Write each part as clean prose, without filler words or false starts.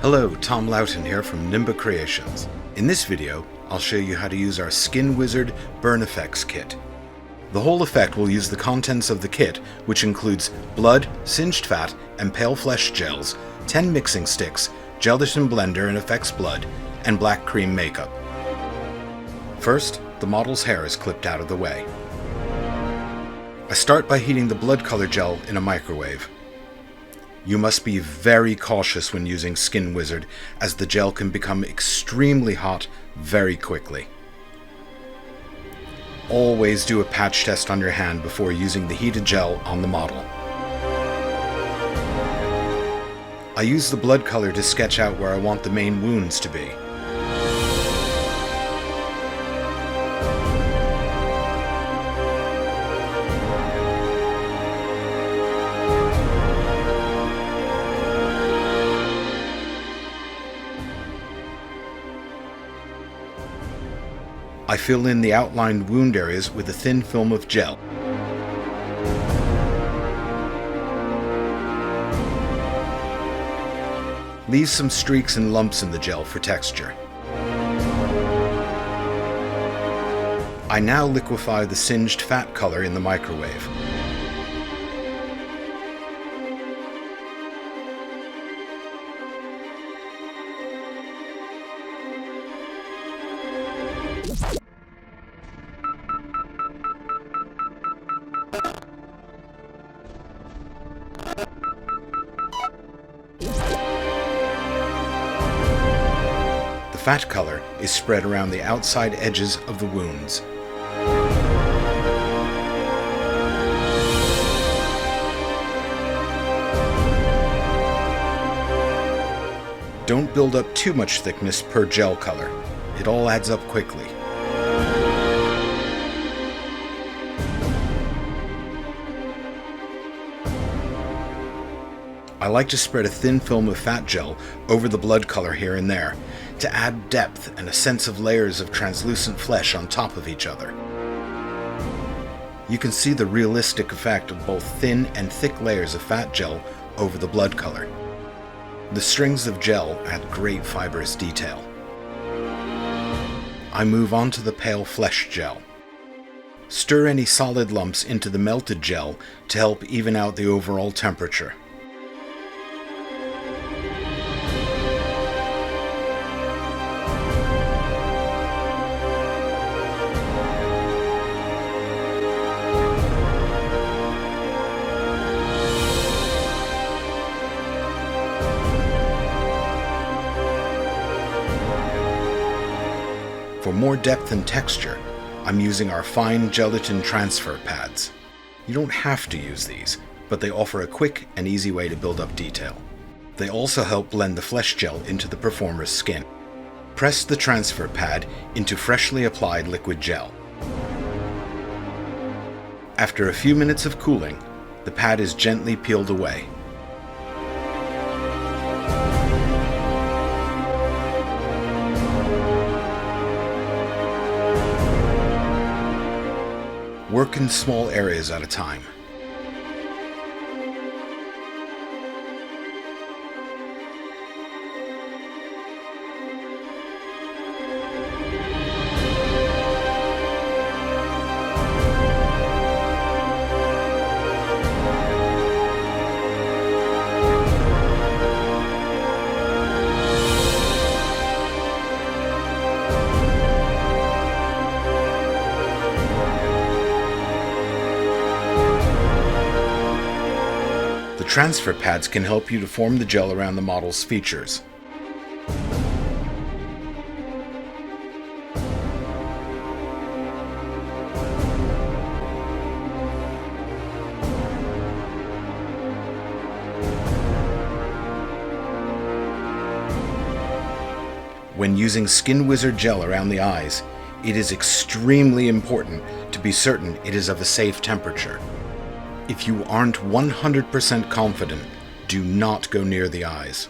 Hello, Tom Loughton here from Nimba Creations. In this video, I'll show you how to use our SkinWizard Burn Effects kit. The whole effect will use the contents of the kit, which includes blood, singed fat, and pale flesh gels, 10 mixing sticks, gelatin blender and effects blood, and black cream makeup. First, the model's hair is clipped out of the way. I start by heating the blood color gel in a microwave. You must be very cautious when using SkinWizard, as the gel can become extremely hot very quickly. Always do a patch test on your hand before using the heated gel on the model. I use the blood color to sketch out where I want the main wounds to be. I fill in the outlined wound areas with a thin film of gel. Leave some streaks and lumps in the gel for texture. I now liquefy the singed fat color in the microwave. The fat color is spread around the outside edges of the wounds. Don't build up too much thickness per gel color. It all adds up quickly. I like to spread a thin film of fat gel over the blood color here and there to add depth and a sense of layers of translucent flesh on top of each other. You can see the realistic effect of both thin and thick layers of fat gel over the blood color. The strings of gel add great fibrous detail. I move on to the pale flesh gel. Stir any solid lumps into the melted gel to help even out the overall temperature. For more depth and texture, I'm using our fine gelatin transfer pads. You don't have to use these, but they offer a quick and easy way to build up detail. They also help blend the flesh gel into the performer's skin. Press the transfer pad into freshly applied liquid gel. After a few minutes of cooling, the pad is gently peeled away. Work in small areas at a time. The transfer pads can help you to form the gel around the model's features. When using SkinWizard gel around the eyes, it is extremely important to be certain it is of a safe temperature. If you aren't 100% confident, do not go near the eyes.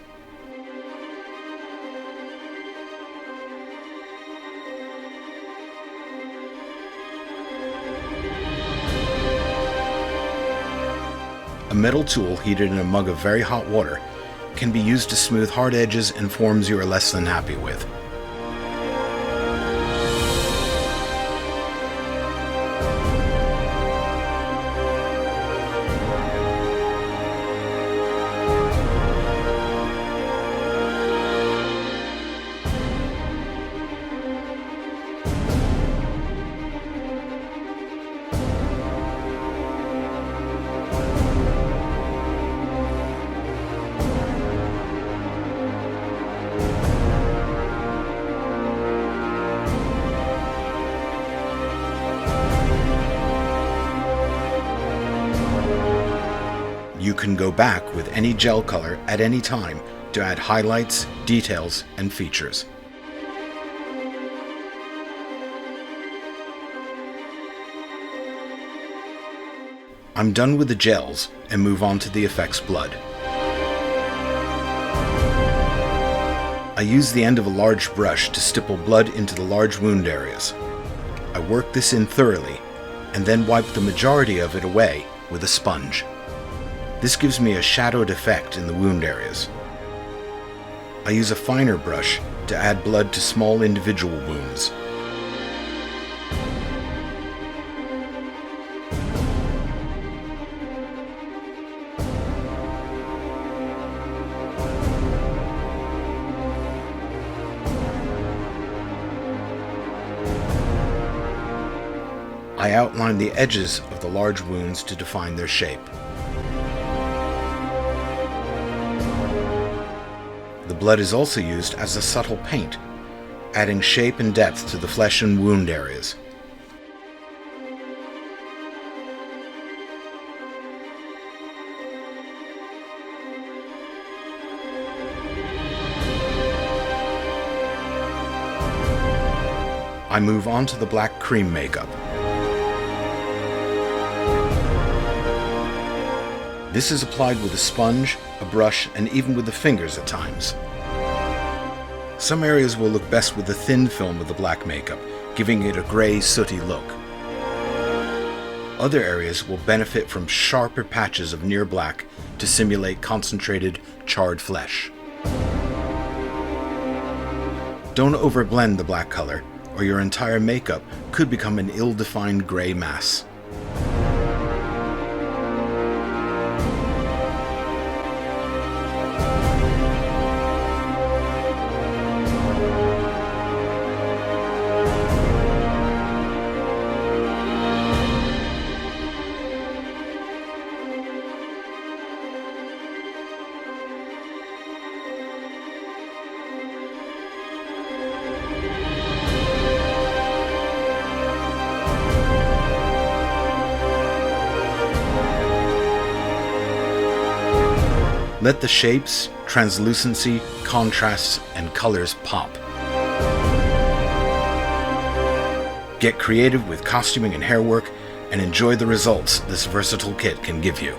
A metal tool heated in a mug of very hot water can be used to smooth hard edges and forms you are less than happy with. You can go back with any gel color at any time to add highlights, details, and features. I'm done with the gels and move on to the effects blood. I use the end of a large brush to stipple blood into the large wound areas. I work this in thoroughly and then wipe the majority of it away with a sponge. This gives me a shadowed effect in the wound areas. I use a finer brush to add blood to small individual wounds. I outline the edges of the large wounds to define their shape. The blood is also used as a subtle paint, adding shape and depth to the flesh and wound areas. I move on to the black cream makeup. This is applied with a sponge, a brush, and even with the fingers at times. Some areas will look best with the thin film of the black makeup, giving it a grey, sooty look. Other areas will benefit from sharper patches of near black to simulate concentrated, charred flesh. Don't overblend the black color, or your entire makeup could become an ill-defined grey mass. Let the shapes, translucency, contrasts, and colors pop. Get creative with costuming and hair work, and enjoy the results this versatile kit can give you.